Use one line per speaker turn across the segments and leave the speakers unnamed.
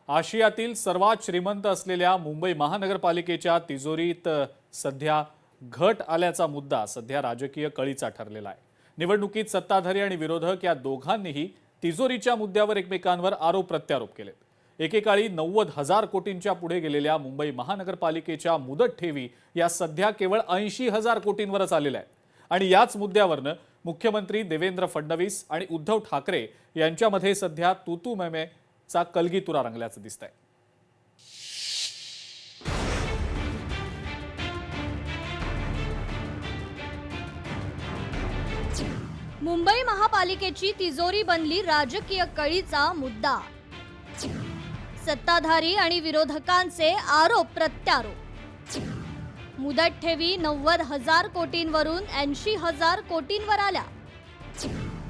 आशियातील सर्वात श्रीमंत असलेल्या मुंबई महानगरपालिकेच्या तिजोरीत सध्या घट आल्याचा मुद्दा सध्या राजकीय कळीचा ठरलेला आहे। निवडणुकीत सत्ताधारी आणि विरोधक या दोघांनीही तिजोरीच्या मुद्द्यावर एकमेकांवर आरोप प्रत्यारोप केलेत। एकेकाळी 90,000 कोटींच्या पुढे गेलेल्या मुंबई महानगरपालिकेच्या मुदत ठेवी या सध्या केवळ 80,000 कोटींवरच आलेल्या आहेत आणि याच मुद्द्यावरनं मुख्यमंत्री देवेंद्र फडणवीस आणि उद्धव ठाकरे यांच्यामध्ये सध्या तूतू मैमे चा कलगीतुरा रंगल्याचं दिसतंय।
मुंबई महापालिकेची तिजोरी बनली राजकीय कळीचा मुद्दा। सत्ताधारी आणि विरोधकांचे आरोप प्रत्यारोप। मुदत ठेवी 90,000 कोटींवरून 80,000 कोटींवर आल्या।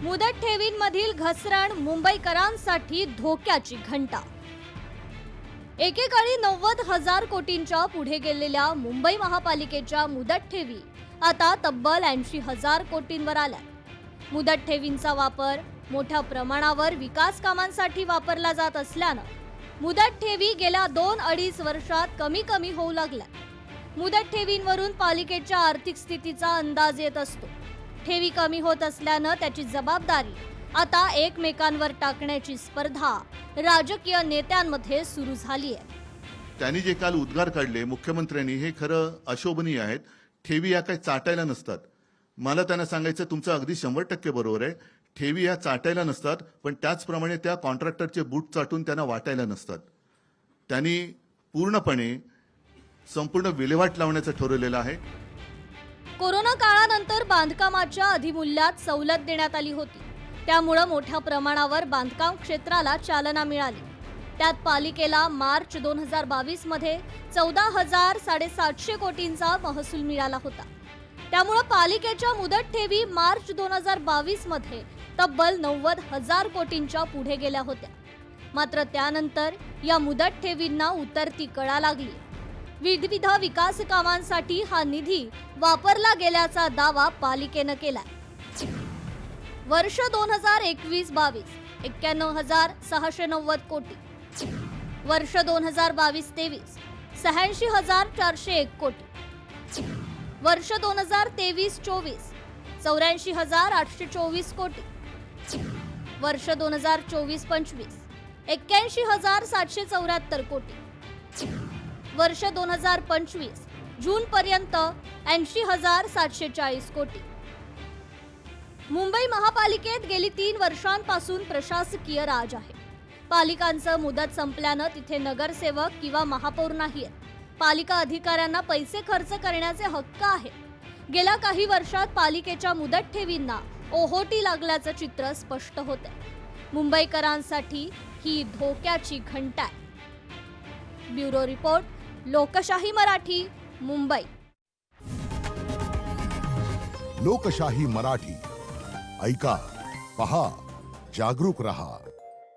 मुदत ठेवींमधील घसरण मुंबईकरांसाठी धोक्याची घंटा। एकेकाळी 90,000 कोटींच्या पुढे गेलेल्या मुंबई महापालिकेच्या मुदत ठेवी आता तब्बल 80,000 कोटींवर आल्या। मुदत ठेवींचा वापर मोठ्या प्रमाणावर विकास कामांसाठी वापरला जात असल्यानं मुदत ठेवी गेल्या 2-2.5 वर्षात कमी होऊ लागल्या। मुदत ठेवींवरून पालिकेच्या आर्थिक स्थितीचा अंदाज येत असतो। ठेवी कमी होत असल्यानं त्याची जबाबदारी आता एकमेकांवर टाकण्याची स्पर्धा राजकीय नेत्यांमध्ये सुरू झाली आहे।
त्यांनी जे काल उद्गार काढले मुख्यमंत्र्यांनी हे खरं अशोभनीय आहेत। ठेवी या काही चाटायला नसतात। मला त्यांना सांगायचं तुमचं अगदी 100% बरोबर आहे। ठेवी या चाटायला नसतात, पण त्याचप्रमाणे त्या कॉन्ट्रॅक्टरचे बूट चाटून त्यांना वाटायला नसतात। त्यांनी पूर्णपणे संपूर्ण विल्हेवाट लावण्याचं ठरवलेलं आहे।
कोरोना काळानंतर बांधकामाच्या अधिमूल्यात सवलत देण्यात आली होती, त्यामुळे मोठ्या प्रमाणावर बांधकाम क्षेत्राला चालना मिळाली। त्यात पालिकेला मार्च 2022 मध्ये 14,750 कोटींचा महसूल मिळाला होता। त्यामुळे पालिकेच्या मुदत ठेवी मार्च 2022 मध्ये तब्बल 90,000 कोटींच्या पुढे गेल्या होत्या। मात्र त्यानंतर या मुदत ठेवींना उतरती कळा लागली। विविध विकास कामांसाठी हा निधी वापरला गेल्याचा दावा पालिकेनं केलाय। वर्ष 2021-22 91,690 कोटी। वर्ष 2022-23 86,401 कोटी। वर्ष 2023-24 84,824 कोटी। वर्ष 2024-25 81,774 कोटी। वर्ष 2025 जून पर्यंत 80,740 कोटी। मुंबई महापालिकेत गेली 3 वर्षांपासून प्रशासकीय राज आहे। पालिकांचं मुदत संपल्यानं तिथे नगरसेवक किंवा महापौर नाहीये। पालिका अधिकाऱ्यांना पैसे खर्च करण्याचे हक्क आहे। गेल्या काही वर्षात पालिकेच्या मुदत ठेवींना ओहोटी लागल्याचं चित्र स्पष्ट होतंय। मुंबईकरांसाठी ही धोक्याची घंटा आहे। ब्युरो रिपोर्ट, लोकशाही मराठी, मुंबई।
लोकशाही मराठी ऐका, पहा, जागरूक रहा।